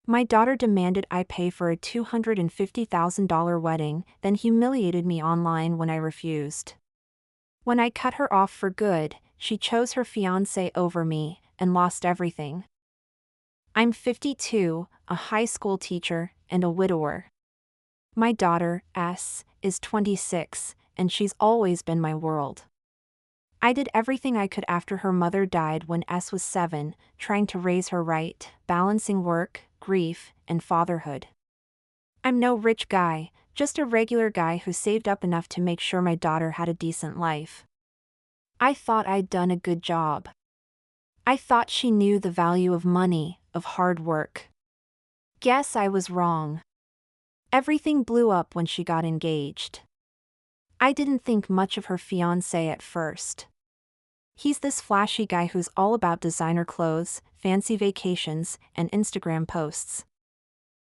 My daughter demanded I pay for a $250,000 wedding, then humiliated me online when I refused. When I cut her off for good, she chose her fiancé over me and lost everything. I'm 52, a high school teacher, and a widower. My daughter, S, is 26, and she's always been my world. I did everything I could after her mother died when S was 7, trying to raise her right, balancing work, grief, and fatherhood. I'm no rich guy, just a regular guy who saved up enough to make sure my daughter had a decent life. I thought I'd done a good job. I thought she knew the value of money, of hard work. Guess I was wrong. Everything blew up when she got engaged. I didn't think much of her fiancé at first. He's this flashy guy who's all about designer clothes, fancy vacations, and Instagram posts.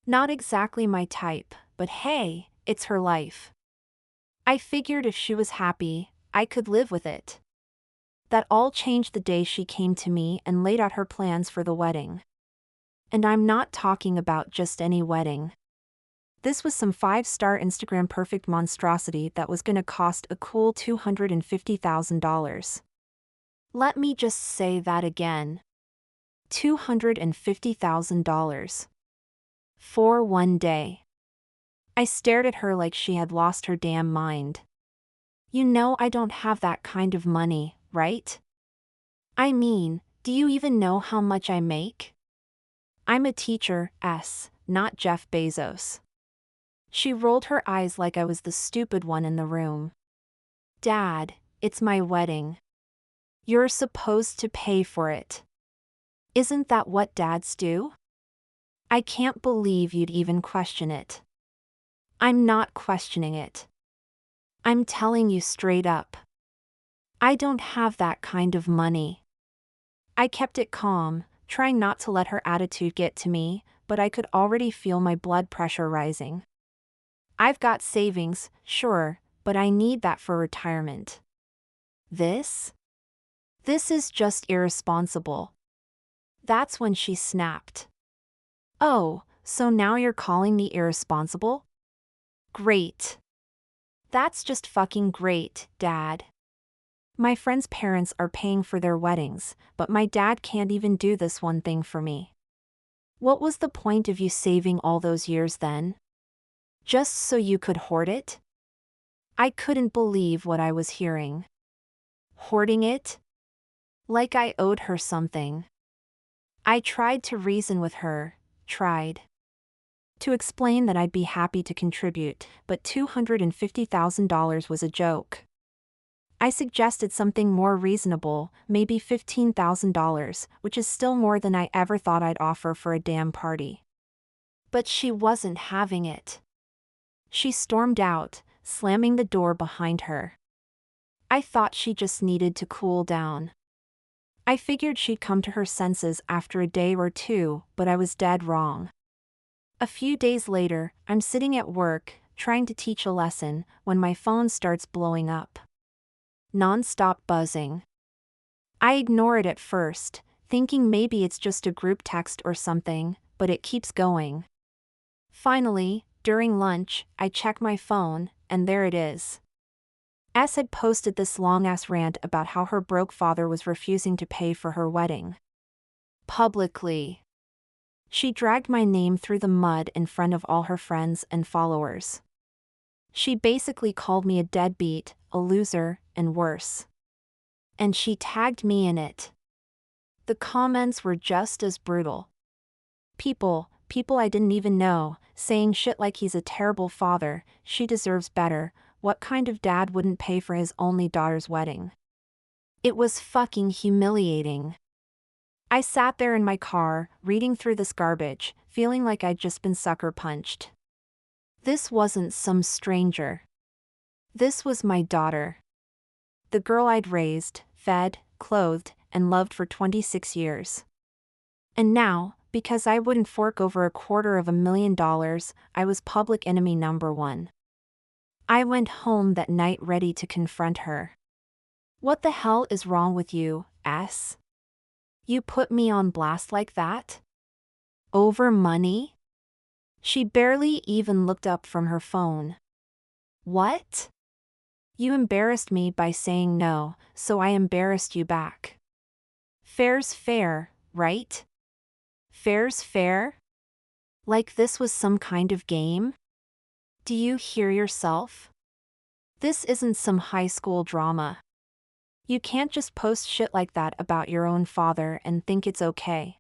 Not exactly my type, but hey, it's her life. I figured if she was happy, I could live with it. That all changed the day she came to me and laid out her plans for the wedding. And I'm not talking about just any wedding. This was some 5-star Instagram perfect monstrosity that was gonna cost a cool $250,000. Let me just say that again. $250,000. For one day. I stared at her like she had lost her damn mind. You know I don't have that kind of money, right? I mean, do you even know how much I make? I'm a teacher, S, not Jeff Bezos. She rolled her eyes like I was the stupid one in the room. Dad, it's my wedding. You're supposed to pay for it. Isn't that what dads do? I can't believe you'd even question it. I'm not questioning it. I'm telling you straight up. I don't have that kind of money. I kept it calm, trying not to let her attitude get to me, but I could already feel my blood pressure rising. I've got savings, sure, but I need that for retirement. This is just irresponsible. That's when she snapped. Oh, so now you're calling me irresponsible? Great. That's just fucking great, Dad. My friends' parents are paying for their weddings, but my dad can't even do this one thing for me. What was the point of you saving all those years then? Just so you could hoard it? I couldn't believe what I was hearing. Hoarding it? Like I owed her something. I tried to reason with her, tried to explain that I'd be happy to contribute, but $250,000 was a joke. I suggested something more reasonable, maybe $15,000, which is still more than I ever thought I'd offer for a damn party. But she wasn't having it. She stormed out, slamming the door behind her. I thought she just needed to cool down. I figured she'd come to her senses after a day or two, but I was dead wrong. A few days later, I'm sitting at work, trying to teach a lesson, when my phone starts blowing up. Non-stop buzzing. I ignore it at first, thinking maybe it's just a group text or something, but it keeps going. Finally, during lunch, I check my phone, and there it is. S had posted this long-ass rant about how her broke father was refusing to pay for her wedding. Publicly. She dragged my name through the mud in front of all her friends and followers. She basically called me a deadbeat, a loser, and worse. And she tagged me in it. The comments were just as brutal. People I didn't even know, saying shit like he's a terrible father, she deserves better, what kind of dad wouldn't pay for his only daughter's wedding? It was fucking humiliating. I sat there in my car, reading through this garbage, feeling like I'd just been sucker punched. This wasn't some stranger. This was my daughter. The girl I'd raised, fed, clothed, and loved for 26 years. And now, because I wouldn't fork over $250,000, I was public enemy number one. I went home that night ready to confront her. What the hell is wrong with you, S? You put me on blast like that? Over money? She barely even looked up from her phone. What? You embarrassed me by saying no, so I embarrassed you back. Fair's fair, right? Fair's fair? Like this was some kind of game? Do you hear yourself? This isn't some high school drama. You can't just post shit like that about your own father and think it's okay.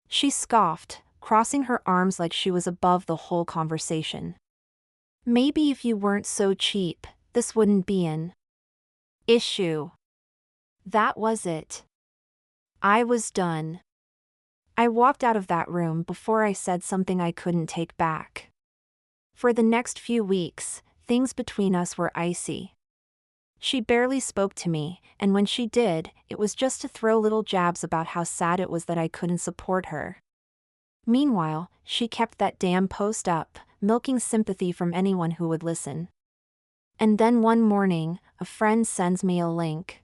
She scoffed, crossing her arms like she was above the whole conversation. Maybe if you weren't so cheap, this wouldn't be an issue. That was it. I was done. I walked out of that room before I said something I couldn't take back. For the next few weeks, things between us were icy. She barely spoke to me, and when she did, it was just to throw little jabs about how sad it was that I couldn't support her. Meanwhile, she kept that damn post up, milking sympathy from anyone who would listen. And then one morning, a friend sends me a link.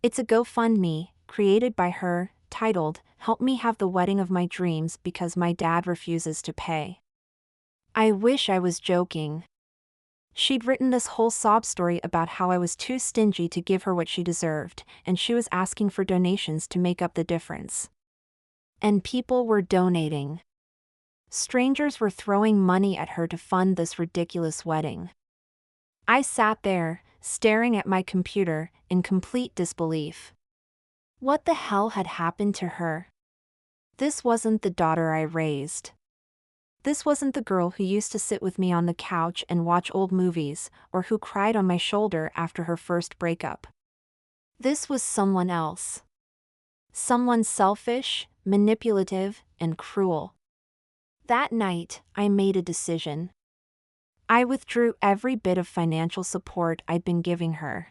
It's a GoFundMe, created by her, titled, "Help me have the wedding of my dreams because my dad refuses to pay." I wish I was joking. She'd written this whole sob story about how I was too stingy to give her what she deserved, and she was asking for donations to make up the difference. And people were donating. Strangers were throwing money at her to fund this ridiculous wedding. I sat there, staring at my computer, in complete disbelief. What the hell had happened to her? This wasn't the daughter I raised. This wasn't the girl who used to sit with me on the couch and watch old movies, or who cried on my shoulder after her first breakup. This was someone else. Someone selfish, manipulative, and cruel. That night, I made a decision. I withdrew every bit of financial support I'd been giving her.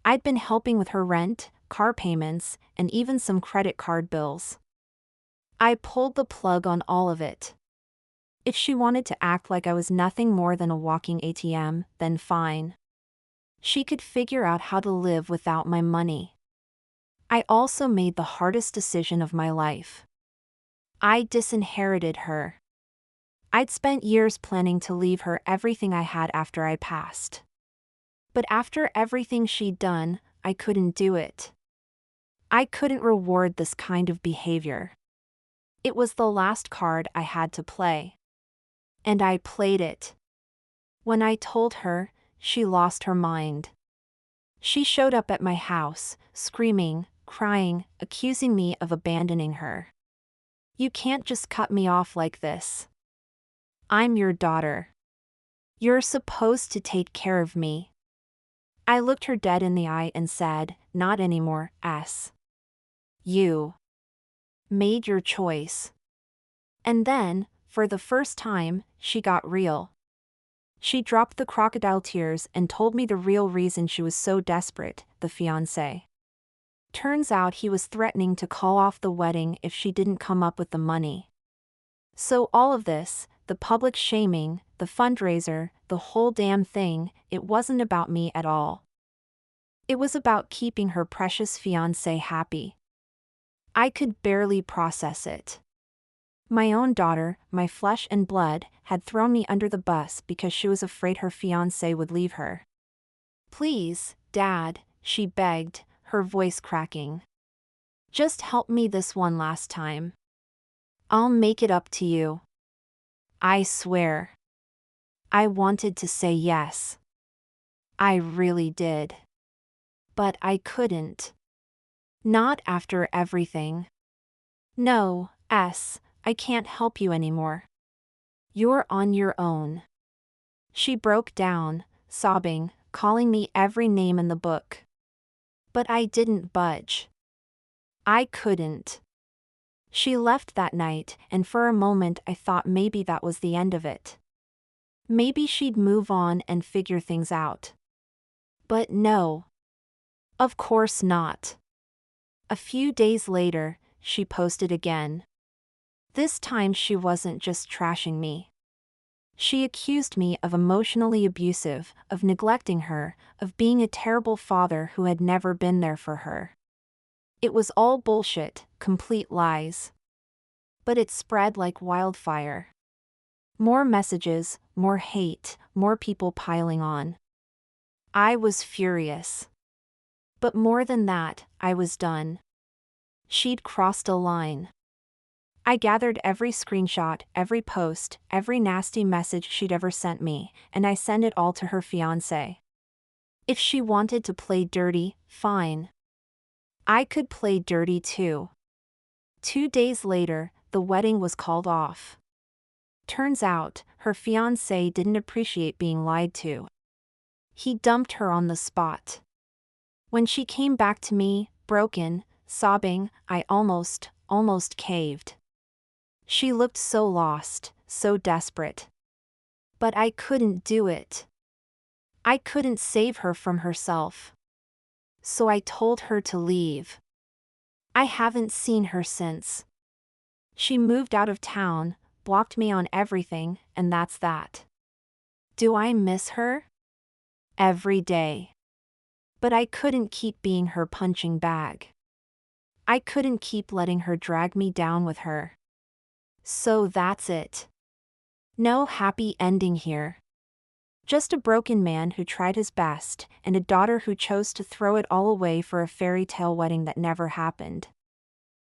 I'd been helping with her rent, car payments, and even some credit card bills. I pulled the plug on all of it. If she wanted to act like I was nothing more than a walking ATM, then fine. She could figure out how to live without my money. I also made the hardest decision of my life. I disinherited her. I'd spent years planning to leave her everything I had after I passed. But after everything she'd done, I couldn't do it. I couldn't reward this kind of behavior. It was the last card I had to play. And I played it. When I told her, she lost her mind. She showed up at my house, screaming, crying, accusing me of abandoning her. You can't just cut me off like this. I'm your daughter. You're supposed to take care of me. I looked her dead in the eye and said, not anymore, S. You made your choice. And then, for the first time, she got real. She dropped the crocodile tears and told me the real reason she was so desperate, the fiancé. Turns out he was threatening to call off the wedding if she didn't come up with the money. So all of this, the public shaming, the fundraiser, the whole damn thing, it wasn't about me at all. It was about keeping her precious fiancé happy. I could barely process it. My own daughter, my flesh and blood, had thrown me under the bus because she was afraid her fiancé would leave her. Please, Dad, she begged, her voice cracking. Just help me this one last time. I'll make it up to you. I swear. I wanted to say yes. I really did. But I couldn't. Not after everything. No, S. I can't help you anymore. You're on your own. She broke down, sobbing, calling me every name in the book. But I didn't budge. I couldn't. She left that night, and for a moment I thought maybe that was the end of it. Maybe she'd move on and figure things out. But no. Of course not. A few days later, she posted again. This time she wasn't just trashing me. She accused me of emotionally abusive, of neglecting her, of being a terrible father who had never been there for her. It was all bullshit, complete lies. but it spread like wildfire. More messages, more hate, more people piling on. I was furious. But more than that, I was done. She'd crossed a line. I gathered every screenshot, every post, every nasty message she'd ever sent me, and I sent it all to her fiancé. If she wanted to play dirty, fine. I could play dirty too. 2 days later, the wedding was called off. Turns out, her fiancé didn't appreciate being lied to. He dumped her on the spot. When she came back to me, broken, sobbing, I almost caved. She looked so lost, so desperate. But I couldn't do it. I couldn't save her from herself. So I told her to leave. I haven't seen her since. She moved out of town, blocked me on everything, and that's that. Do I miss her? Every day. But I couldn't keep being her punching bag. I couldn't keep letting her drag me down with her. So that's it. No happy ending here. Just a broken man who tried his best, and a daughter who chose to throw it all away for a fairy tale wedding that never happened.